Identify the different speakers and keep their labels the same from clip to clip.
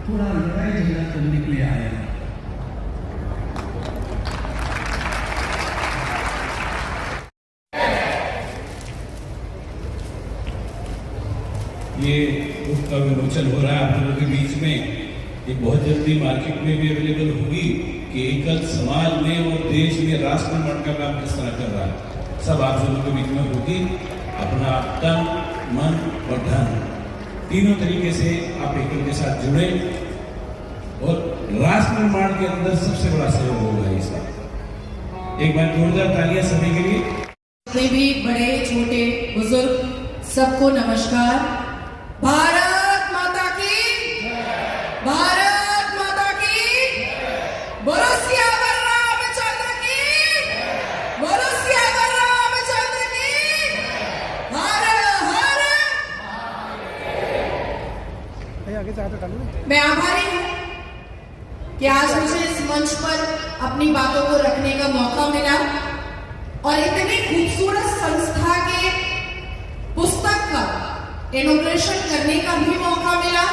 Speaker 1: थोड़ा लड़ाई झगड़ा करने के लिए आया है।
Speaker 2: ये बुक का विमोचन हो रहा है आप लोगों के बीच में। ये बहुत जल्दी मार्केट में भी अवेलेबल होगी कि एकल समाज में और देश में राष्ट्र निर्माण का काम किस तरह कर रहा है, सब आप लोगों के बीच में होगी। अपना तन, मन और धन तीनों तरीके से आप एकल के साथ जुड़े और राष्ट्र निर्माण के अंदर सबसे बड़ा सहयोग होगा इसका। एक बार जोरदार तालियां सभी के लिए।
Speaker 3: जितने भी बड़े छोटे बुजुर्ग सबको नमस्कार। भारत माता की, भारत माता की, बोलो सियावर रामचंद्र की, बोलो सियावर रामचंद्र की, हर हर। मैं आभारी हूँ कि आज मुझे इस मंच पर अपनी बातों को रखने का मौका मिला और इतनी खूबसूरत संस्था के पुस्तक का इनॉग्रेशन करने का भी मौका मिला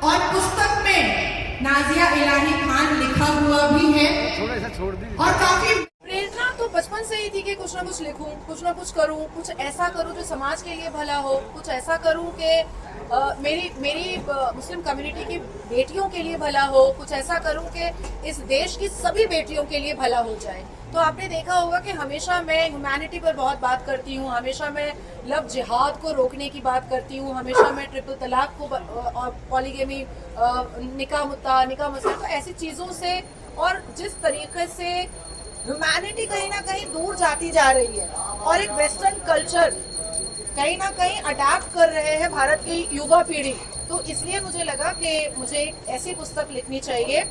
Speaker 3: और पुस्तक में नाजिया इलाही खान लिखा हुआ भी है। और काफी प्रेरणा तो बचपन से ही थी कि कुछ ना कुछ लिखूं, कुछ ना कुछ करूं, कुछ ऐसा करूं जो समाज के लिए भला हो, कुछ ऐसा करूं कि मेरी मुस्लिम कम्युनिटी की बेटियों के लिए भला हो, कुछ ऐसा करूं कि इस देश की सभी बेटियों के लिए भला हो जाए। तो आपने देखा होगा कि हमेशा मैं ह्यूमैनिटी पर बहुत बात करती हूँ, हमेशा मैं लव जिहाद को रोकने की बात करती हूँ, हमेशा मैं ट्रिपल तलाक को और पॉलीगेमी, निकाह मुत्ता, निकाह मसला, तो ऐसी चीज़ों से और जिस तरीके से ह्यूमैनिटी कहीं ना कहीं दूर जाती जा रही है और एक वेस्टर्न कल्चर कहीं ना कहीं अडैप्ट कर रहे हैं भारत की युवा पीढ़ी, तो इसलिए मुझे लगा कि मुझे एक ऐसी पुस्तक लिखनी चाहिए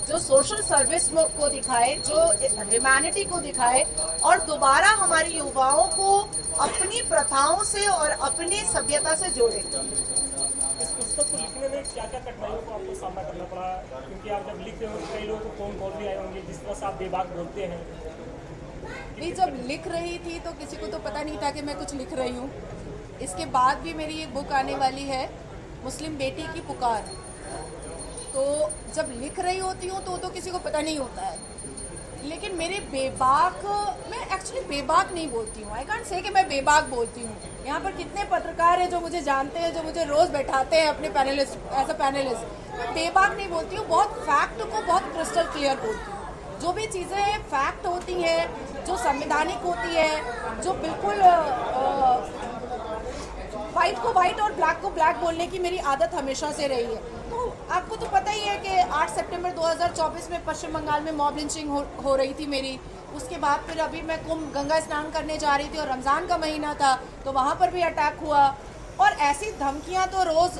Speaker 3: जो सोशल सर्विस को दिखाए, जो ह्यूमैनिटी को दिखाए और दोबारा हमारी युवाओं को अपनी प्रथाओं से और अपनी सभ्यता से जोड़े।
Speaker 4: इस पुस्तक को लिखने में क्या क्या कठिनाइयों को आपको सामना करना पड़ा, क्योंकि आप जब लिख रहे हो कई लोगों को फोन कॉल भी आए होंगे जिस तरह से आप बेबाक बोलते हैं।
Speaker 3: भी जब लिख रही थी तो किसी को तो पता नहीं था कि मैं कुछ लिख रही हूँ। इसके बाद भी मेरी एक बुक आने वाली है, मुस्लिम बेटी की पुकार। तो जब लिख रही होती हूँ तो किसी को पता नहीं होता है, लेकिन मेरे बेबाक, मैं एक्चुअली बेबाक नहीं बोलती हूँ। आई कांट से कि मैं बेबाक बोलती हूँ। यहाँ पर कितने पत्रकार हैं जो मुझे जानते हैं, जो मुझे रोज़ बैठाते हैं अपने पैनलिस्ट, एज अ पैनलिस्ट। मैं बेबाक नहीं बोलती हूँ, बहुत फैक्ट को बहुत क्रिस्टल क्लियर बोलती हूँ। जो भी चीज़ें फैक्ट होती हैं, जो संवैधानिक होती है, जो बिल्कुल वाइट को वाइट और ब्लैक को ब्लैक बोलने की मेरी आदत हमेशा से रही है। तो आपको तो पता ही है कि 8 सितंबर 2024 में पश्चिम बंगाल में मॉब लिंचिंग हो रही थी मेरी। उसके बाद फिर अभी मैं कुंभ गंगा स्नान करने जा रही थी और रमज़ान का महीना था, तो वहाँ पर भी अटैक हुआ। और ऐसी धमकियाँ तो रोज़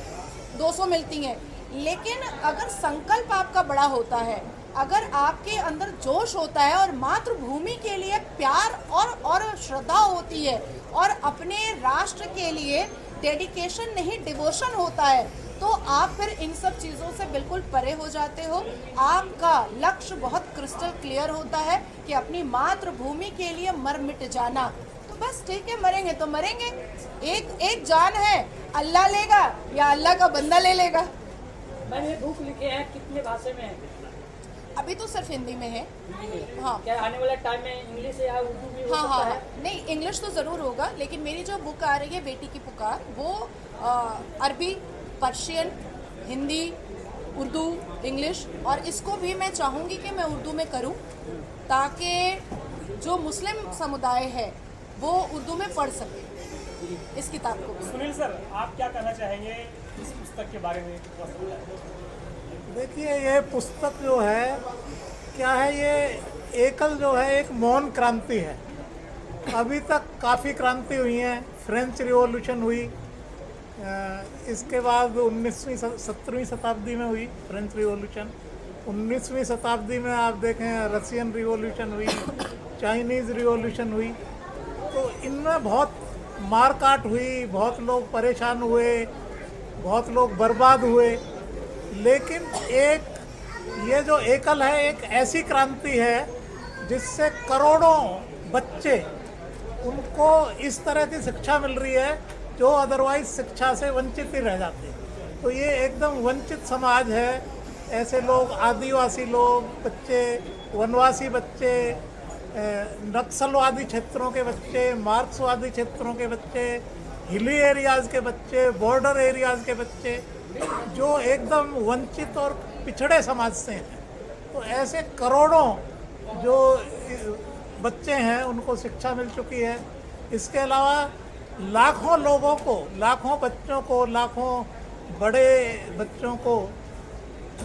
Speaker 3: 200 मिलती हैं, लेकिन अगर संकल्प आपका बड़ा होता है, अगर आपके अंदर जोश होता है और मातृभूमि के लिए प्यार और श्रद्धा होती है और अपने राष्ट्र के लिए डेडिकेशन नहीं डिवोशन होता है, तो आप फिर इन सब चीज़ों से बिल्कुल परे हो जाते हो। आपका लक्ष्य बहुत क्रिस्टल क्लियर होता है कि अपनी मातृभूमि के लिए मर मिट जाना। तो बस ठीक है, मरेंगे तो मरेंगे, एक जान है, अल्लाह लेगा या अल्लाह का बंदा ले लेगा।
Speaker 4: मैंने बुक लिखे हैं, कितने भाषा में है?
Speaker 3: अभी तो सिर्फ हिंदी में है। हाँ,
Speaker 4: क्या आने वाला टाइम में इंग्लिश या उर्दू भी हो सकता है?
Speaker 3: नहीं, इंग्लिश तो ज़रूर होगा, लेकिन मेरी जो बुक आ रही है बेटी की पुकार, वो अरबी, पर्शियन, हिंदी, उर्दू, इंग्लिश, और इसको भी मैं चाहूँगी कि मैं उर्दू में करूँ ताकि जो मुस्लिम समुदाय है वो उर्दू में पढ़ सके इस किताब को।
Speaker 4: सुनील सर, आप क्या कहना चाहेंगे इस पुस्तक के बारे में?
Speaker 5: देखिए, ये पुस्तक जो है क्या है, ये एकल जो है एक मौन क्रांति है। अभी तक काफ़ी क्रांति हुई हैं। फ्रेंच रिवॉल्यूशन हुई, इसके बाद 17वीं शताब्दी में हुई फ्रेंच रिवॉल्यूशन। 19वीं शताब्दी में आप देखें रशियन रिवॉल्यूशन हुई, चाइनीज़ रिवॉल्यूशन हुई। तो इनमें बहुत मारकाट हुई, बहुत लोग परेशान हुए, बहुत लोग बर्बाद हुए। लेकिन एक ये जो एकल है एक ऐसी क्रांति है जिससे करोड़ों बच्चे उनको इस तरह की शिक्षा मिल रही है जो अदरवाइज शिक्षा से वंचित ही रह जाते हैं। तो ये एकदम वंचित समाज है। ऐसे लोग, आदिवासी लोग, बच्चे, वनवासी बच्चे, नक्सलवादी क्षेत्रों के बच्चे, मार्क्सवादी क्षेत्रों के बच्चे, हिली एरियाज़ के बच्चे, बॉर्डर एरियाज़ के बच्चे जो एकदम वंचित और पिछड़े समाज से हैं, तो ऐसे करोड़ों जो बच्चे हैं उनको शिक्षा मिल चुकी है। इसके अलावा लाखों लोगों को, लाखों बच्चों को, लाखों बड़े बच्चों को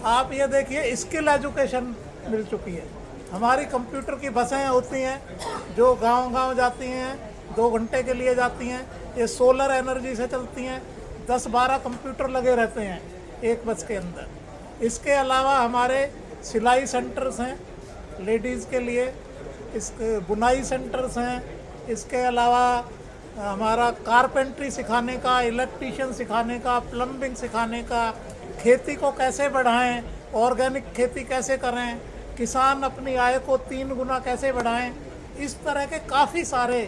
Speaker 5: आप ये देखिए स्किल एजुकेशन मिल चुकी है। हमारी कंप्यूटर की बसें होती हैं जो गांव-गांव जाती हैं, 2 घंटे के लिए जाती हैं। ये सोलर एनर्जी से चलती हैं। 10-12 कंप्यूटर लगे रहते हैं एक बस के अंदर। इसके अलावा हमारे सिलाई सेंटर्स हैं लेडीज़ के लिए, इसके बुनाई सेंटर्स हैं। इसके अलावा हमारा कारपेंट्री सिखाने का, इलेक्ट्रीशियन सिखाने का, प्लम्बिंग सिखाने का, खेती को कैसे बढ़ाएं, ऑर्गेनिक खेती कैसे करें, किसान अपनी आय को 3 गुना कैसे बढ़ाएं, इस तरह के काफ़ी सारे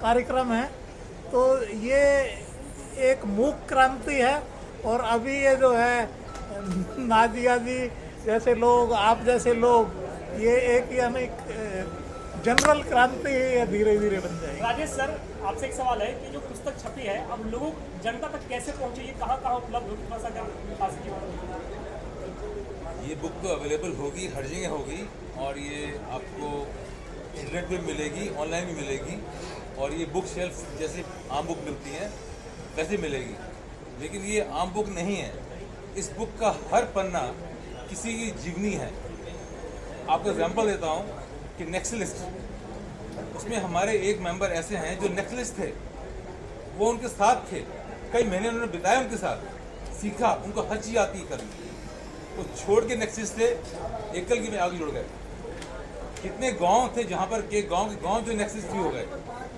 Speaker 5: कार्यक्रम हैं। तो ये एक मूक क्रांति है। और अभी ये जो है नाजिया जी जैसे लोग, आप जैसे लोग, ये एक यानी जनरल क्रांति है, धीरे धीरे बन जाएगी।
Speaker 4: राजेश सर, आपसे एक सवाल है कि जो पुस्तक छपी है अब लोगों जनता तक कैसे पहुंचे, ये कहाँ उपलब्ध होगी, थोड़ा सा अगर खास
Speaker 6: ये बुक तो अवेलेबल होगी, हर जगह होगी, और ये आपको इंटरनेट पे मिलेगी, ऑनलाइन भी मिलेगी, और ये बुक शेल्फ जैसे आम बुक मिलती हैं वैसे मिलेगी। लेकिन ये आम बुक नहीं है। इस बुक का हर पन्ना किसी की जीवनी है। आपको एग्जांपल देता हूँ कि नेक्सलिस्ट, उसमें हमारे एक मेंबर ऐसे हैं जो नेक्सलिस्ट थे, वो उनके साथ थे, कई महीने उन्होंने बिताए उनके साथ, सीखा, उनको हर चीज़ आती करनी। वो छोड़ के नेक्सलिस्ट थे, एकल की में आगे जुड़ गए। कितने गांव थे जहाँ पर के गांव जो नेक्सलिस्ट भी हो गए,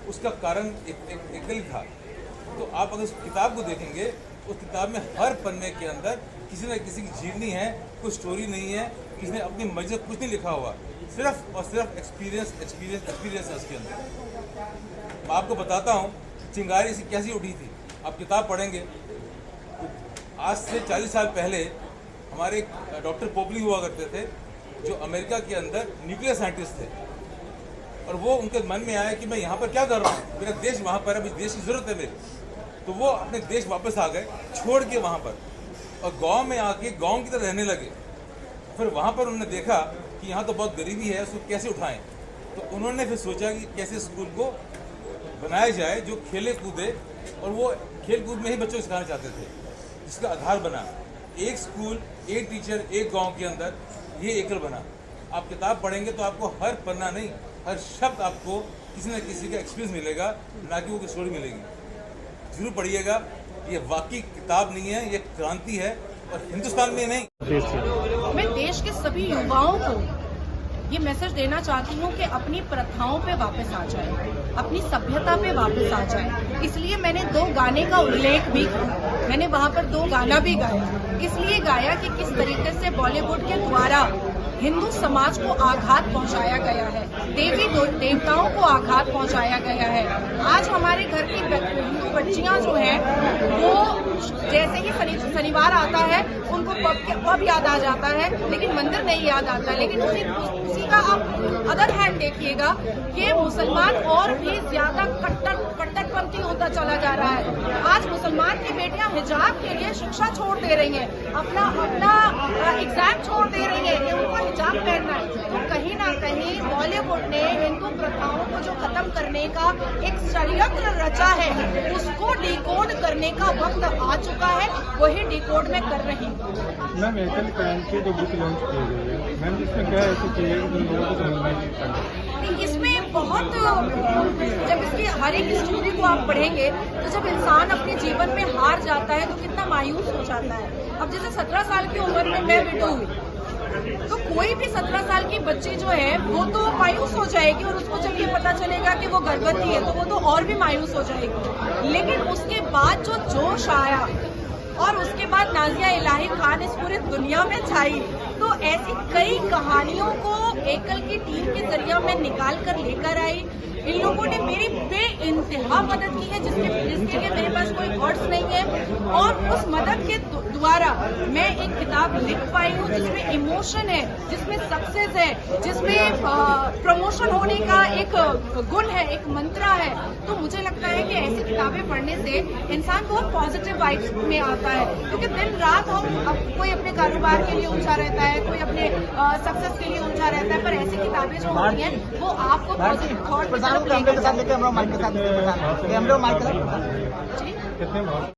Speaker 6: उसका कारण एकल था। तो आप अगर उस किताब को देखेंगे, उस किताब में हर पन्ने के अंदर किसी न किसी की जीवनी है, कोई स्टोरी नहीं है, किसी ने अपनी मर्जी कुछ नहीं लिखा हुआ, सिर्फ और सिर्फ एक्सपीरियंस है उसके अंदर। मैं आपको बताता हूँ चिंगारी से कैसी उठी थी। आप किताब पढ़ेंगे तो आज से 40 साल पहले हमारे डॉक्टर पोपली हुआ करते थे जो अमेरिका के अंदर न्यूक्लियर साइंटिस्ट थे, और वो उनके मन में आया कि मैं यहाँ पर क्या कर रहा हूँ, मेरा देश वहाँ पर है, देश की ज़रूरत है मेरी। तो वो अपने देश वापस आ गए छोड़ के वहाँ पर, और गांव में आके गांव की तरह रहने लगे। फिर वहाँ पर उन्होंने देखा कि यहाँ तो बहुत गरीबी है, उसको कैसे उठाएं। तो उन्होंने फिर सोचा कि कैसे स्कूल को बनाया जाए जो खेले कूदे, और वो खेल कूद में ही बच्चों को सिखाना चाहते थे, जिसका आधार बना एक स्कूल, एक टीचर, एक गाँव के अंदर, ये एकल बना। आप किताब पढ़ेंगे तो आपको हर पन्ना नहीं, हर शब्द आपको किसी न किसी का एक्सपीरियंस मिलेगा, ना कि वो स्टोरी मिलेगी। जरूर पढ़िएगा, ये वाकई किताब नहीं है, ये क्रांति है, और हिंदुस्तान में नहीं।
Speaker 3: मैं देश के सभी युवाओं को ये मैसेज देना चाहती हूँ कि अपनी प्रथाओं पे वापस आ जाए, अपनी सभ्यता पे वापस आ जाए। इसलिए मैंने 2 गाने का उल्लेख भी किया, मैंने वहाँ पर 2 गाना भी गाया। इसलिए गाया कि किस तरीके से बॉलीवुड के द्वारा हिंदू समाज को आघात पहुंचाया गया है, देवी देवताओं को आघात पहुंचाया गया है। आज हमारे घर की हिंदू बच्चियां जो हैं वो जैसे ही शनिवार आता है उनको पब याद आ जाता है, लेकिन मंदिर नहीं याद आता। लेकिन उसी का आप अदर हैंड देखिएगा कि मुसलमान और भी ज्यादा कट्टरपंथी होता चला जा रहा है। आज मुसलमान की बेटियां हिजाब के लिए शिक्षा छोड़ दे रही हैं, अपना एग्जाम छोड़ दे रही हैं, उनको हिजाब पहनना है। तो कहीं ना कहीं बॉलीवुड ने हिंदू प्रथाओं को जो खत्म करने का एक षड्यंत्र रचा है, उसको डिकोड करने का वक्त आ चुका है, वही डिकोड में कर रही हूँ।
Speaker 7: मैम, एकल क्रांति जो बुक लॉन्च की गई है मैम, जिसमें क्या ऐसी चाहिए कि लोगों को समझना।
Speaker 3: इसमें बहुत, जब इसकी हर एक स्टोरी को आप पढ़ेंगे तो जब इंसान अपने जीवन में हार जाता है तो कितना मायूस हो जाता है। अब जैसे 17 साल की उम्र में मैं विडो हुई, तो कोई भी 17 साल की बच्ची जो है वो तो मायूस हो जाएगी, और उसको जब ये पता चलेगा कि वो गर्भवती है तो वो तो और भी मायूस हो जाएगी। लेकिन उसके बाद जो जोश आया
Speaker 8: और उसके बाद नाजिया इलाही खान इस पूरी दुनिया में छाई। तो ऐसी कई कहानियों को एकल की टीम के जरिए मैं निकाल कर लेकर आई। इन लोगों ने मेरी बेइंतहा मदद की है जिसके लिए मेरे पास कोई वर्ड्स नहीं है, और उस मदद के द्वारा मैं एक किताब लिख पाई हूँ जिसमें इमोशन है, जिसमें सक्सेस है, जिसमें प्रमोशन होने का एक गुण है, एक मंत्रा है। तो मुझे लगता है कि ऐसी किताबें पढ़ने से इंसान बहुत पॉजिटिव वाइब्स में आता है, क्योंकि दिन रात कोई अपने कारोबार के लिए उलझा रहता है, कोई अपने सक्सेस के लिए उलझा रहता है, पर ऐसी किताबें जो होती हैं वो आपको पॉजिटिव थॉट
Speaker 7: कितने